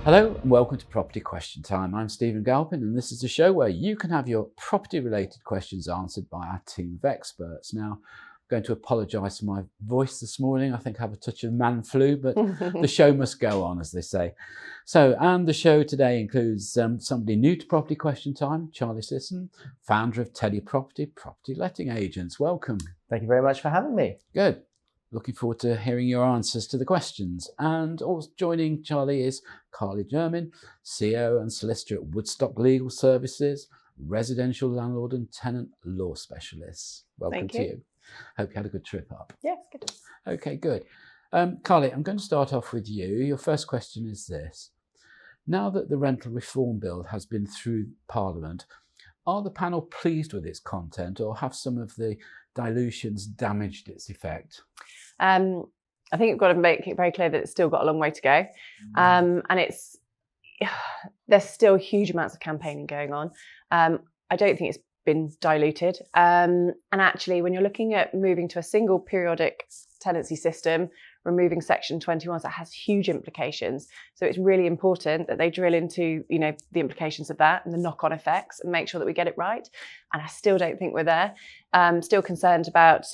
Hello and welcome to Property Question Time. I'm Stephen Galpin and this is the show where you can have your property related questions answered by our team of experts. Now, I'm going to apologise for my voice this morning. I think I have a touch of man flu, but the show must go on, as they say. So, and the show today includes somebody new to Property Question Time, Charlie Syson, founder of Teleproperty, property letting agents. Welcome. Thank you very much for having me. Good. Looking forward to hearing your answers to the questions. And also joining Charlie is Jermyn, CEO and solicitor at Woodstock Legal Services, residential landlord and tenant law specialist. Welcome to you. Hope you had a good trip up. Yes, good. Okay, good. Carly, I'm going to start off with you. Your first question is this. Now that the Rental Reform Bill has been through Parliament, are the panel pleased with its content or have some of the dilutions damaged its effect? I think you've got to make it very clear that it's still got a long way to go. And there's still huge amounts of campaigning going on. I don't think it's been diluted. And actually, when you're looking at moving to a single periodic tenancy system, removing Section 21, that has huge implications. So it's really important that they drill into, the implications of that and the knock-on effects and make sure that we get it right. And I still don't think we're there. Still concerned about,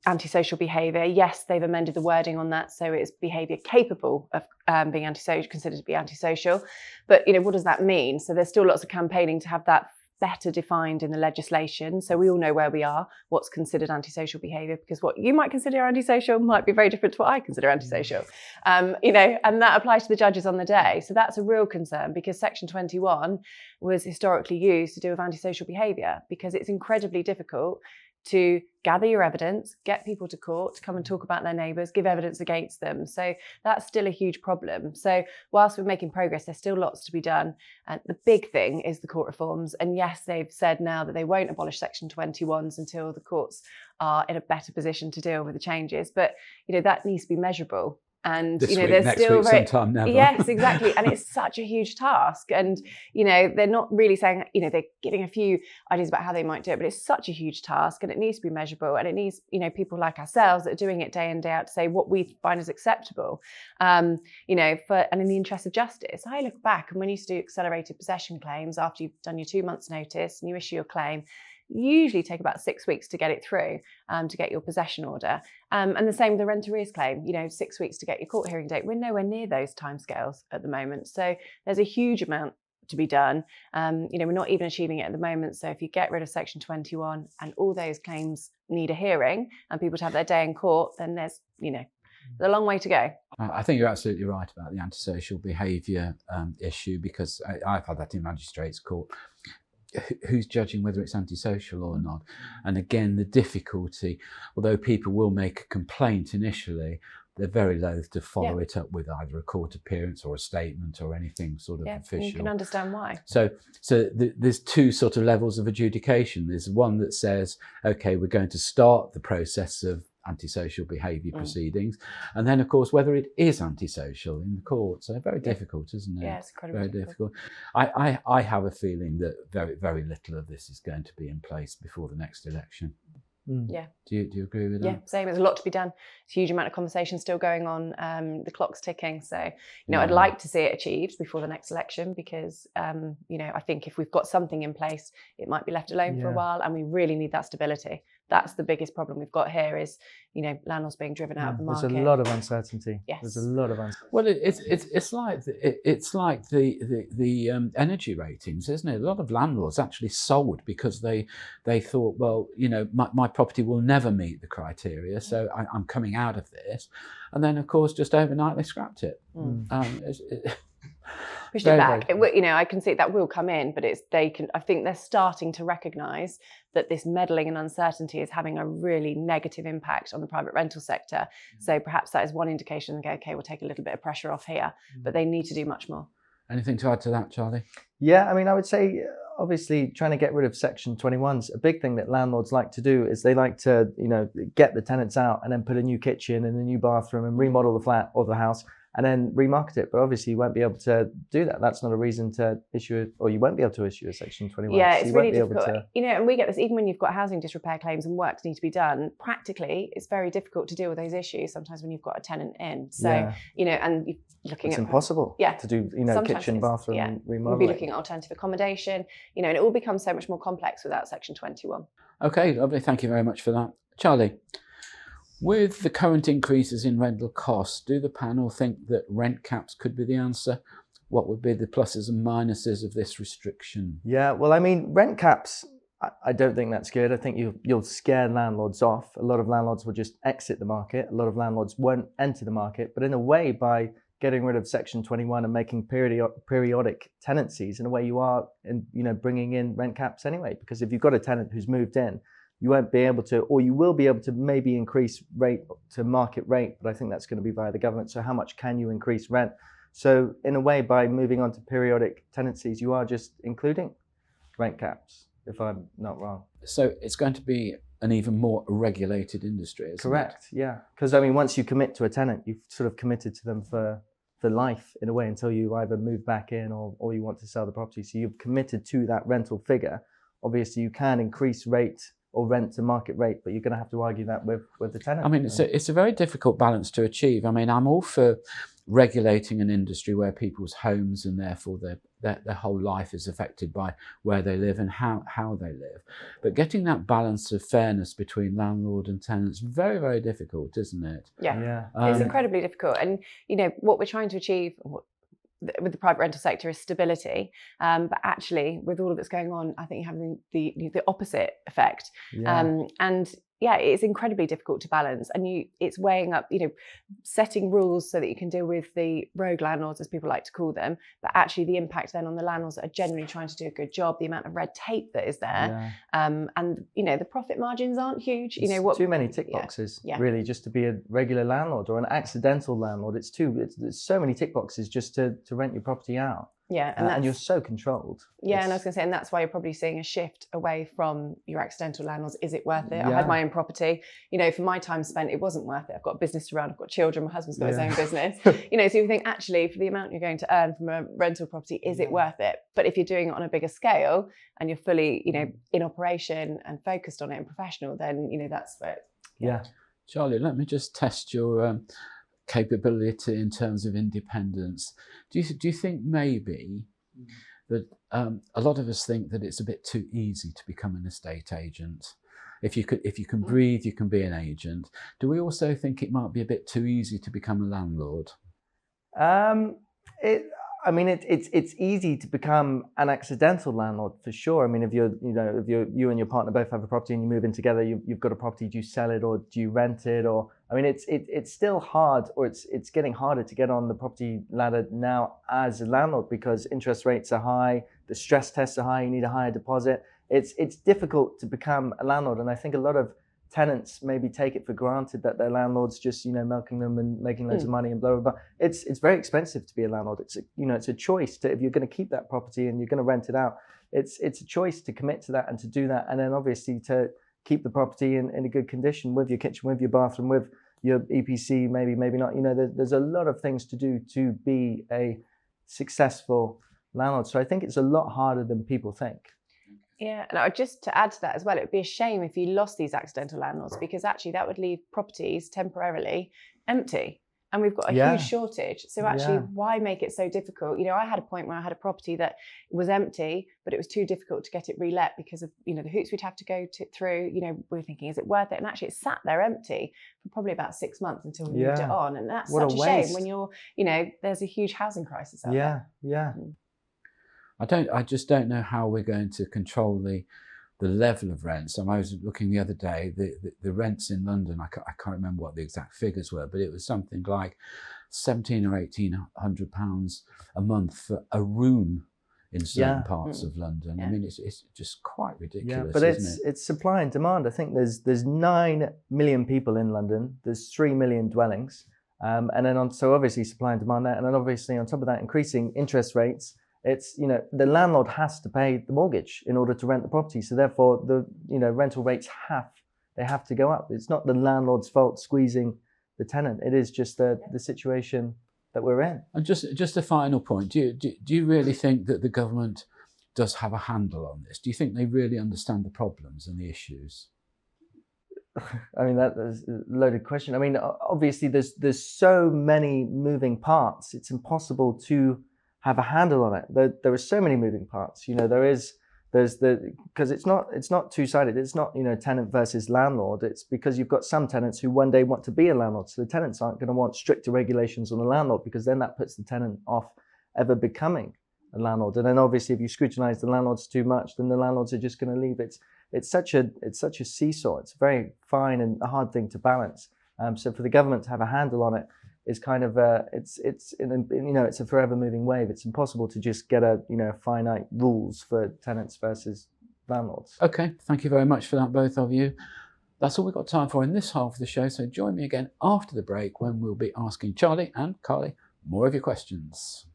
antisocial behaviour. Yes, they've amended the wording on that, so it's behaviour capable of being antisocial, considered to be antisocial. But what does that mean? So there's still lots of campaigning to have that better defined in the legislation, so we all know where we are, what's considered antisocial behaviour, because what you might consider antisocial might be very different to what I consider antisocial. And that applies to the judges on the day. So that's a real concern, because Section 21 was historically used to deal with antisocial behaviour, because it's incredibly difficult to gather your evidence, get people to court, to come and talk about their neighbours, give evidence against them. So that's still a huge problem. So whilst we're making progress, there's still lots to be done. And the big thing is the court reforms. And yes, they've said now that they won't abolish Section 21s until the courts are in a better position to deal with the changes. But, that needs to be measurable. And there's still sometime never. Yes, exactly. And it's such a huge task. And they're not really saying, they're giving a few ideas about how they might do it, but it's such a huge task and it needs to be measurable. And it needs, people like ourselves that are doing it day in, day out to say what we find is acceptable. And in the interest of justice. I look back and when you used to do accelerated possession claims after you've done your 2 months notice and you issue your claim, usually take about 6 weeks to get it through, to get your possession order. And the same with the rent arrears claim, 6 weeks to get your court hearing date. We're nowhere near those timescales at the moment. So there's a huge amount to be done. We're not even achieving it at the moment. So if you get rid of Section 21 and all those claims need a hearing and people to have their day in court, then there's a long way to go. I think you're absolutely right about the antisocial behaviour issue, because I've had that in magistrates' court. Who's judging whether it's antisocial or not? And again, the difficulty, although people will make a complaint initially, they're very loath to follow it up with either a court appearance or a statement or anything sort of official. You can understand why. So there's two sort of levels of adjudication. There's one that says, okay, we're going to start the process of antisocial behaviour proceedings, and then of course whether it is antisocial in the court. So very difficult, isn't it? Yeah, it's incredibly very difficult. I have a feeling that very, very little of this is going to be in place before the next election. Yeah. Do you agree with that? Yeah, same. There's a lot to be done. It's a huge amount of conversation still going on. The clock's ticking. So, I'd like to see it achieved before the next election, because, I think if we've got something in place, it might be left alone for a while, and we really need that stability. That's the biggest problem we've got here is, landlords being driven out of the market. There's a lot of uncertainty. Yes. There's a lot of uncertainty. Well, it's like the energy ratings, isn't it? A lot of landlords actually sold because they thought, well, my property will never meet the criteria, so I'm coming out of this. And then, of course, just overnight they scrapped it. Pushed it back. I can see that will come in, but I think they're starting to recognise that this meddling and uncertainty is having a really negative impact on the private rental sector. So perhaps that is one indication and go, okay, we'll take a little bit of pressure off here, but they need to do much more. Anything to add to that, Charlie? Yeah, I would say, obviously, trying to get rid of Section 21's a big thing that landlords like to do is they like to, get the tenants out and then put a new kitchen and a new bathroom and remodel the flat or the house and then remarket it. But obviously you won't be able to do that. That's not a reason to issue, or you won't be able to issue a Section 21. Yeah, so it's you won't really be able difficult. to. And we get this even when you've got housing disrepair claims and works need to be done. Practically, it's very difficult to deal with those issues sometimes when you've got a tenant in. So, and you're looking it's at impossible to do, kitchen, bathroom remodeling. We'll be looking at alternative accommodation, and it all becomes so much more complex without Section 21. Okay, lovely. Thank you very much for that. Charlie, with the current increases in rental costs, do the panel think that rent caps could be the answer? What would be the pluses and minuses of this restriction? Yeah, well, I mean, rent caps, I don't think that's good. I think you'll scare landlords off. A lot of landlords will just exit the market. A lot of landlords won't enter the market. But in a way, by getting rid of Section 21 and making periodic tenancies, in a way you are, bringing in rent caps anyway. Because if you've got a tenant who's moved in, you won't be able to, or you will be able to maybe increase rate to market rate, but I think that's going to be via the government. So how much can you increase rent? So in a way, by moving on to periodic tenancies, you are just including rent caps, if I'm not wrong. So it's going to be an even more regulated industry, isn't it? Correct, yeah. Because once you commit to a tenant, you've sort of committed to them for life in a way, until you either move back in or you want to sell the property. So you've committed to that rental figure. Obviously, you can increase rate or rent to market rate, but you're going to have to argue that with the tenant. I mean, it's a very difficult balance to achieve. I mean, I'm all for regulating an industry where people's homes and therefore their whole life is affected by where they live and how they live. But getting that balance of fairness between landlord and tenants, very, very difficult, isn't it? Yeah. It's incredibly difficult. And, what we're trying to achieve with the private rental sector is stability, but actually with all of that's going on, I think you're having the opposite effect. It's incredibly difficult to balance, and it's weighing up, setting rules so that you can deal with the rogue landlords, as people like to call them, but actually the impact then on the landlords that are genuinely trying to do a good job, the amount of red tape that is there, and the profit margins aren't huge. Too many tick boxes, really, just to be a regular landlord or an accidental landlord. There's so many tick boxes just to rent your property out. Yeah, and you're so controlled. Yeah, and I was going to say, and that's why you're probably seeing a shift away from your accidental landlords. Is it worth it? I had my own property. For my time spent, it wasn't worth it. I've got a business to run. I've got children. My husband's got his own business. So you think, actually, for the amount you're going to earn from a rental property, is it worth it? But if you're doing it on a bigger scale and you're fully, in operation and focused on it and professional, then that's where. Yeah. Charlie, let me just test your capability in terms of independence. Do you think maybe that a lot of us think that it's a bit too easy to become an estate agent? If you can breathe, you can be an agent. Do we also think it might be a bit too easy to become a landlord? It's easy to become an accidental landlord for sure. I mean, if you and your partner both have a property and you move in together, you've got a property. Do you sell it or do you rent it? Or it's still hard, or it's getting harder to get on the property ladder now as a landlord, because interest rates are high, the stress tests are high. You need a higher deposit. It's difficult to become a landlord, and I think a lot of tenants maybe take it for granted that their landlord's just milking them and making loads of money and blah blah blah. It's very expensive to be a landlord. It's a choice to, if you're going to keep that property and you're going to rent it out, it's a choice to commit to that and to do that, and then obviously to keep the property in a good condition, with your kitchen, with your bathroom, with your EPC, maybe not. There's a lot of things to do to be a successful landlord. So I think it's a lot harder than people think. Yeah, and just to add to that as well, it would be a shame if you lost these accidental landlords, because actually that would leave properties temporarily empty. And we've got a huge shortage. So actually, why make it so difficult? I had a point where I had a property that was empty, but it was too difficult to get it relet because of, the hoops we'd have to go through. We were thinking, is it worth it? And actually it sat there empty for probably about 6 months until we moved it on. And that's such a shame when you're, there's a huge housing crisis out there. Yeah. I just don't know how we're going to control the level of rents. I was looking the other day, the rents in London, I can't remember what the exact figures were, but it was something like £1,700 or £1,800 a month for a room in certain parts of London. I mean, it's just quite ridiculous. But it's supply and demand. I think there's 9 million people in London. There's 3 million dwellings, and then so obviously supply and demand there, and then obviously on top of that, increasing interest rates. It's, the landlord has to pay the mortgage in order to rent the property. So therefore the, rental rates have to go up. It's not the landlord's fault squeezing the tenant. It is just the situation that we're in. And just a final point, do you really think that the government does have a handle on this? Do you think they really understand the problems and the issues? I mean, that's a loaded question. I mean, obviously, there's so many moving parts. It's impossible to have a handle on it. There are so many moving parts. Because it's not two-sided. It's not tenant versus landlord. It's because you've got some tenants who one day want to be a landlord. So the tenants aren't going to want stricter regulations on the landlord, because then that puts the tenant off ever becoming a landlord. And then obviously, if you scrutinise the landlords too much, then the landlords are just going to leave. It's such a seesaw. It's a very fine and a hard thing to balance. So for the government to have a handle on it is kind of it's a forever moving wave. It's impossible to just get finite rules for tenants versus landlords. Okay, thank you very much for that, both of you. That's all we've got time for in this half of the show. So join me again after the break, when we'll be asking Charlie and Carly more of your questions.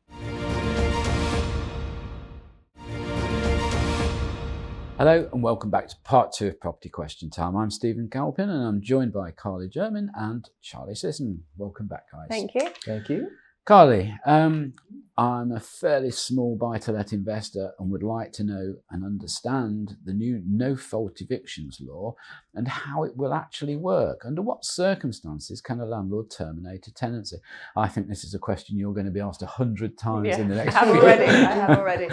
Hello and welcome back to part 2 of Property Question Time. I'm Stephen Galpin and I'm joined by Carly Jermyn and Charlie Syson. Welcome back, guys. Thank you. Thank you. Carly, I'm a fairly small buy-to-let investor and would like to know and understand the new no-fault evictions law and how it will actually work. Under what circumstances can a landlord terminate a tenancy? I think this is a question you're going to be asked 100 times in the next few I have already.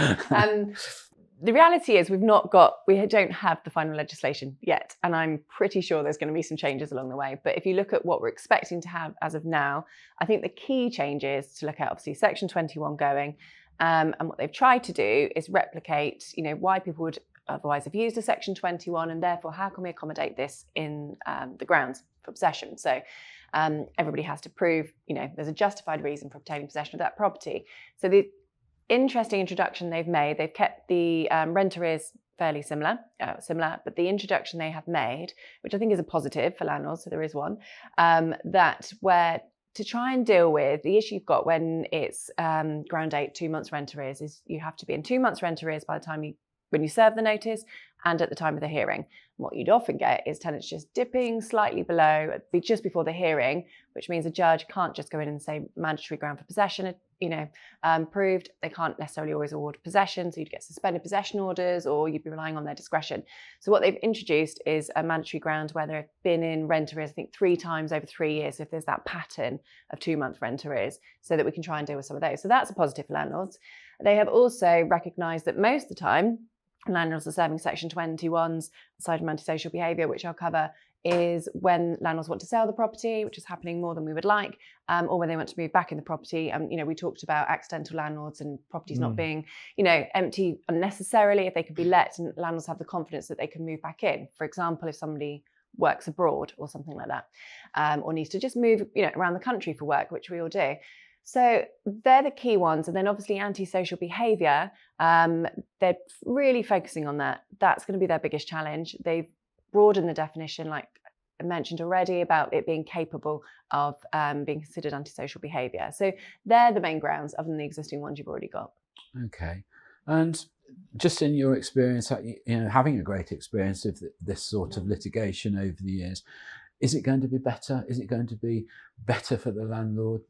The reality is we don't have the final legislation yet, and I'm pretty sure there's going to be some changes along the way. But if you look at what we're expecting to have as of now, I think the key change is to look at obviously Section 21 going, and what they've tried to do is replicate, why people would otherwise have used a Section 21, and therefore how can we accommodate this in the grounds for possession. So everybody has to prove, there's a justified reason for obtaining possession of that property. So the interesting introduction they've made, they've kept the rent arrears fairly similar, but the introduction they have made, which I think is a positive for landlords, so there is one, that where to try and deal with the issue you've got when it's ground date 2 months rent arrears is you have to be in 2 months rent arrears by the time when you serve the notice and at the time of the hearing. What you'd often get is tenants just dipping slightly below, just before the hearing, which means a judge can't just go in and say mandatory ground for possession, proved. They can't necessarily always award possession, so you'd get suspended possession orders or you'd be relying on their discretion. So what they've introduced is a mandatory ground where they've been in rent arrears, I think 3 times over 3 years, if there's that pattern of 2 month rent arrears, so that we can try and deal with some of those. So that's a positive for landlords. They have also recognised that most of the time, landlords are serving Section 21s, aside from antisocial behaviour, which I'll cover, is when landlords want to sell the property, which is happening more than we would like, or when they want to move back in the property. We talked about accidental landlords and properties not being, empty unnecessarily, if they could be let, and landlords have the confidence that they can move back in. For example, if somebody works abroad or something like that, or needs to just move, around the country for work, which we all do. So they're the key ones. And then obviously antisocial behaviour, they're really focusing on that. That's going to be their biggest challenge. They've broadened the definition, like I mentioned already, about it being capable of being considered antisocial behaviour. So they're the main grounds, other than the existing ones you've already got. Okay. And just in your experience, having a great experience of this sort of litigation over the years, is it going to be better? Is it going to be better for the landlord?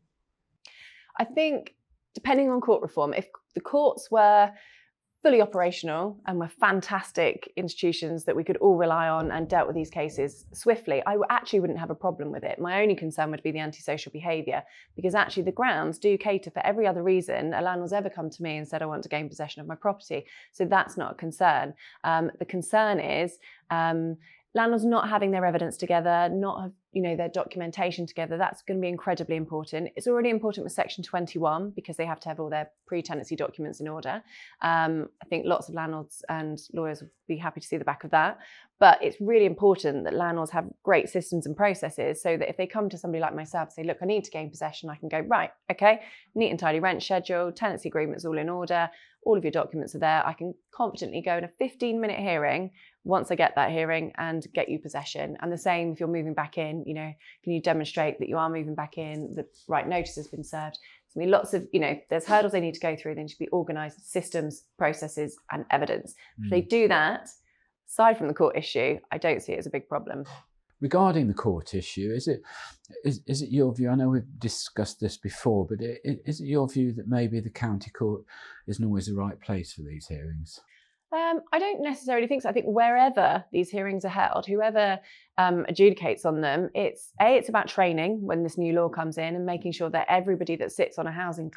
I think, depending on court reform, if the courts were fully operational and were fantastic institutions that we could all rely on and dealt with these cases swiftly, I actually wouldn't have a problem with it. My only concern would be the antisocial behaviour, because actually the grounds do cater for every other reason a landlord's ever come to me and said, I want to gain possession of my property. So that's not a concern. The concern is landlords not having their evidence together, not have their documentation together. That's going to be incredibly important. It's already important with Section 21 because they have to have all their pre-tenancy documents in order. I think lots of landlords and lawyers would be happy to see the back of that. But it's really important that landlords have great systems and processes so that if they come to somebody like myself and say, look, I need to gain possession, I can go, right, okay, neat and tidy rent schedule, tenancy agreement's all in order, all of your documents are there. I can confidently go in a 15-minute hearing once I get that hearing and get you possession. And the same if you're moving back in, can you demonstrate that you are moving back in, the right notice has been served. So I mean, lots of, there's hurdles they need to go through. They need to be organised, systems, processes and evidence. If they do that, aside from the court issue, I don't see it as a big problem. regarding the court issue, is it your view? I know we've discussed this before, but is it your view that maybe the county court isn't always the right place for these hearings? I don't necessarily think so. I think wherever these hearings are held, whoever adjudicates on them, it's about training when this new law comes in and making sure that everybody that sits on a housing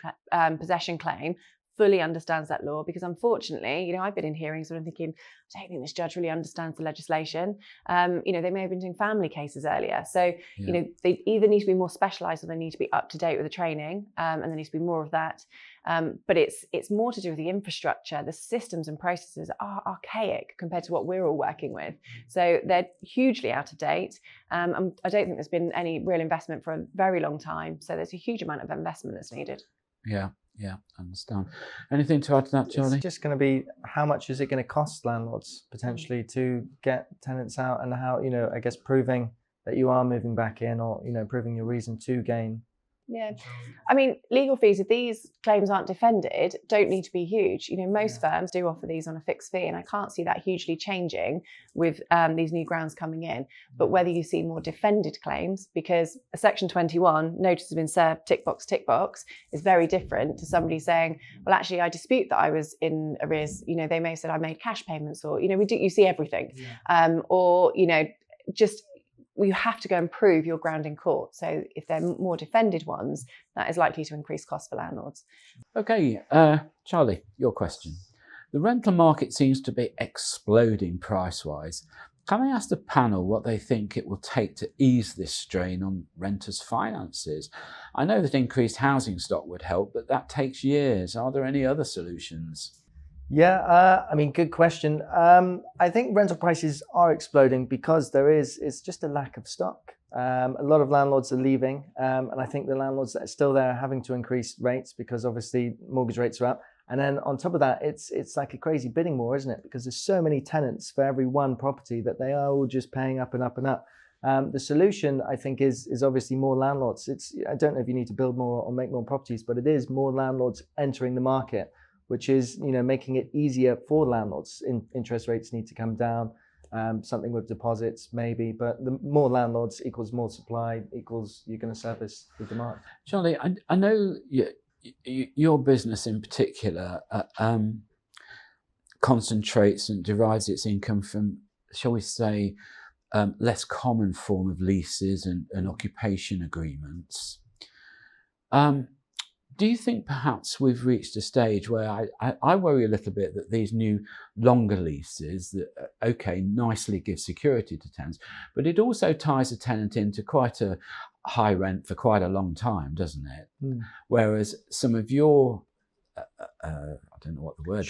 possession claim fully understands that law, because unfortunately, I've been in hearings and I'm thinking, I don't think this judge really understands the legislation. They may have been doing family cases earlier. So, they either need to be more specialised or they need to be up to date with the training, and there needs to be more of that. But it's more to do with the infrastructure. The systems and processes are archaic compared to what we're all working with. So they're hugely out of date. And I don't think there's been any real investment for a very long time. So there's a huge amount of investment that's needed. Yeah, I understand. Anything to add to that, Charlie? It's just going to be, how much is it going to cost landlords potentially to get tenants out, and how, I guess proving that you are moving back in, or, proving your reason to gain. Yeah, I mean, legal fees, if these claims aren't defended, don't need to be huge. Most firms do offer these on a fixed fee, and I can't see that hugely changing with these new grounds coming in. But whether you see more defended claims, because a Section 21 notice has been served, tick box, is very different to somebody saying, well, actually, I dispute that I was in arrears. They may have said I made cash payments, or you see everything, or just. You have to go and prove your ground in court. So if they're more defended ones, that is likely to increase costs for landlords. Okay, Charlie, your question. The rental market seems to be exploding price-wise. Can I ask the panel what they think it will take to ease this strain on renters' finances? I know that increased housing stock would help, but that takes years. Are there any other solutions? Yeah, good question. I think rental prices are exploding because it's just a lack of stock. A lot of landlords are leaving, and I think the landlords that are still there are having to increase rates because obviously mortgage rates are up. And then on top of that, it's like a crazy bidding war, isn't it? Because there's so many tenants for every one property that they are all just paying up and up and up. The solution, I think, is obviously more landlords. I don't know if you need to build more or make more properties, but it is more landlords entering the market, which is, making it easier for landlords. Interest rates need to come down, something with deposits maybe, but the more landlords equals more supply equals you're going to service the demand. Charlie, I know your business in particular concentrates and derives its income from, shall we say, less common form of leases and occupation agreements. Do you think perhaps we've reached a stage where I worry a little bit that these new longer leases that, nicely give security to tenants, but it also ties a tenant into quite a high rent for quite a long time, doesn't it? Mm. Whereas some of your, I don't know what the word is,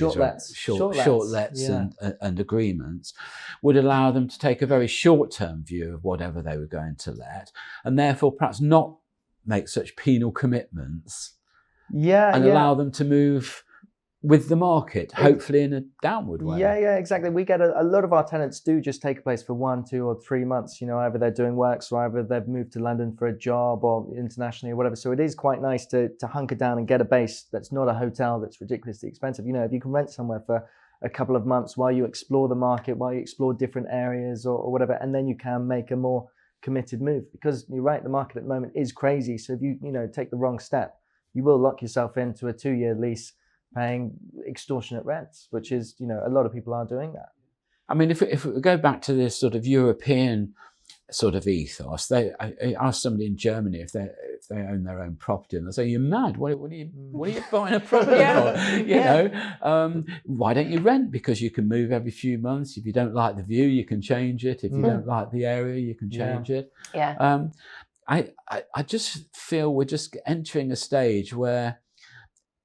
short lets and agreements would allow them to take a very short-term view of whatever they were going to let, and therefore perhaps not make such penal commitments. Allow them to move with the market, hopefully in a downward way. Yeah, exactly. We get a lot of our tenants do just take a place for 1, 2 or 3 months, either they're doing works or either they've moved to London for a job or internationally or whatever. So it is quite nice to hunker down and get a base that's not a hotel that's ridiculously expensive. If you can rent somewhere for a couple of months while you explore the market, while you explore different areas or whatever, and then you can make a more committed move. Because you're right, the market at the moment is crazy. So if you take the wrong step, you will lock yourself into a 2-year lease paying extortionate rents, which is, a lot of people are doing that. I mean, if we go back to this sort of European sort of ethos, I asked somebody in Germany if they own their own property, and they say, "You're mad! What are you buying a property for? Why don't you rent? Because you can move every few months. If you don't like the view, you can change it. If you don't like the area, you can change it." Yeah. I just feel we're just entering a stage where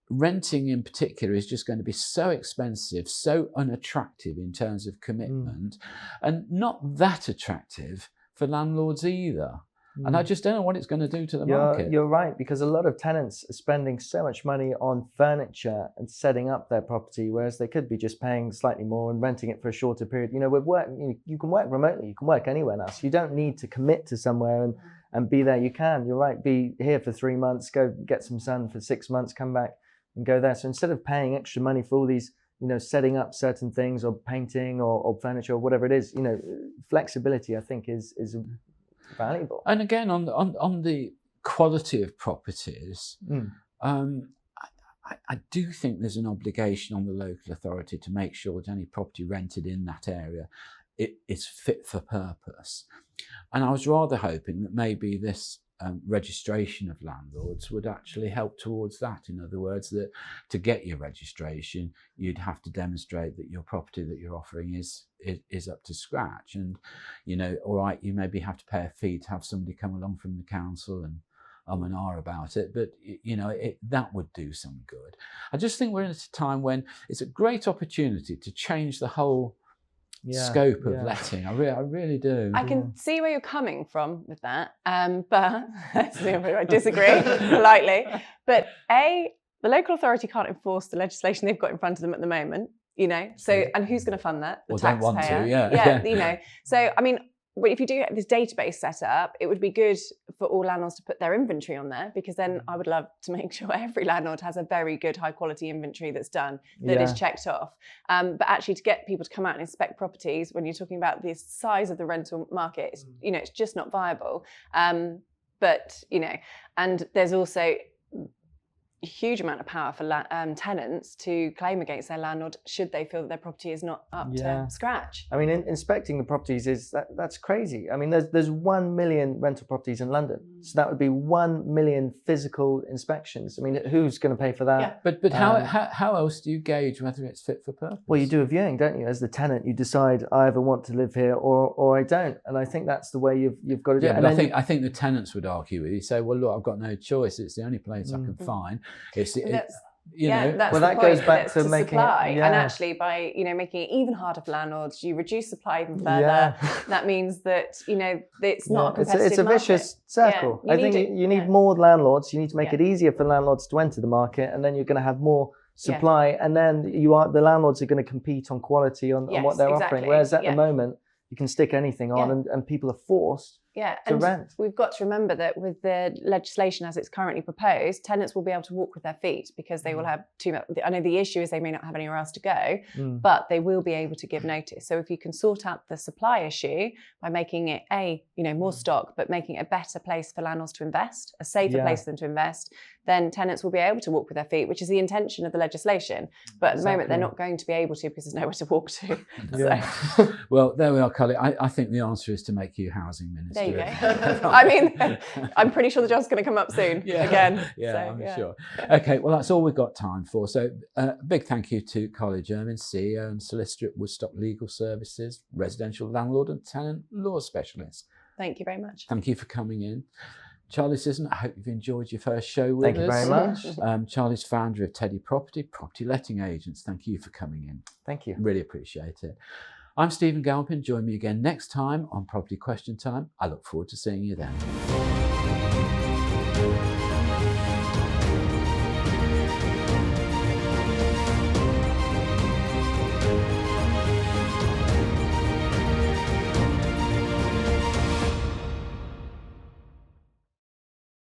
renting in particular is just going to be so expensive, so unattractive in terms of commitment, and not that attractive for landlords either. And I just don't know what it's going to do to the market. You're right, because a lot of tenants are spending so much money on furniture and setting up their property, whereas they could be just paying slightly more and renting it for a shorter period. With work, you can work remotely, you can work anywhere now, so you don't need to commit to somewhere and be there. You can, you're right, be here for 3 months, go get some sun for 6 months, come back and go there. So instead of paying extra money for all these setting up certain things or painting or furniture or whatever it is. Flexibility, I think, is valuable. And again, on the quality of properties, I do think there's an obligation on the local authority to make sure that any property rented in that area is fit for purpose. And I was rather hoping that maybe this registration of landlords would actually help towards that. In other words, that to get your registration, you'd have to demonstrate that your property that you're offering is up to scratch. And, all right, you maybe have to pay a fee to have somebody come along from the council and and ah about it, but that would do some good. I just think we're in a time when it's a great opportunity to change the whole scope of letting. I really do. I can see where you're coming from with that, but I disagree politely. But the local authority can't enforce the legislation they've got in front of them at the moment. So and who's going to fund that? The taxpayer. Don't want to, yeah. So I mean, if you do get this database set up, it would be good for all landlords to put their inventory on there, because then I would love to make sure every landlord has a very good, high quality inventory that's done, that is checked off. But actually, to get people to come out and inspect properties, when you're talking about the size of the rental market, it's just not viable. But and there's also a huge amount of power for tenants to claim against their landlord should they feel that their property is not up to scratch. I mean, inspecting the properties that's crazy. I mean, there's 1 million rental properties in London, so that would be 1 million physical inspections. I mean, who's going to pay for that? Yeah. But how else do you gauge whether it's fit for purpose? Well, you do a viewing, don't you? As the tenant, you decide I either want to live here or I don't, and I think that's the way you've got to do it. Yeah, but I think the tenants would argue with you, say, well, look, I've got no choice. It's the only place I can find. That's that goes back to making supply. And actually, by making it even harder for landlords, you reduce supply even further. That means that it's not a competitive it's a vicious circle. I think you need more landlords. You need to make it easier for landlords to enter the market, and then you're going to have more supply, and then the landlords are going to compete on quality on what they're offering. Whereas at the moment, you can stick anything on, and people are forced to rent. We've got to remember that with the legislation as it's currently proposed, tenants will be able to walk with their feet because they will have too much. I know the issue is they may not have anywhere else to go, but they will be able to give notice. So if you can sort out the supply issue by making it more stock, but making it a better place for landlords to invest, a safer place for them to invest, then tenants will be able to walk with their feet, which is the intention of the legislation. But at the moment, they're not going to be able to because there's nowhere to walk to. So. Well, there we are, Cully. I think the answer is to make you housing minister. There you go. I mean, I'm pretty sure the job's going to come up soon again. I'm sure. Okay, well, that's all we've got time for. So a big thank you to Cully Jermyn, CEO and Solicitor at Woodstock Legal Services, residential landlord and tenant law specialist. Thank you very much. Thank you for coming in. Charlie Syson, I hope you've enjoyed your first show with us. Thank you very much. Charlie's founder of Teddy Property letting agents. Thank you for coming in. Thank you. Really appreciate it. I'm Stephen Galpin. Join me again next time on Property Question Time. I look forward to seeing you then.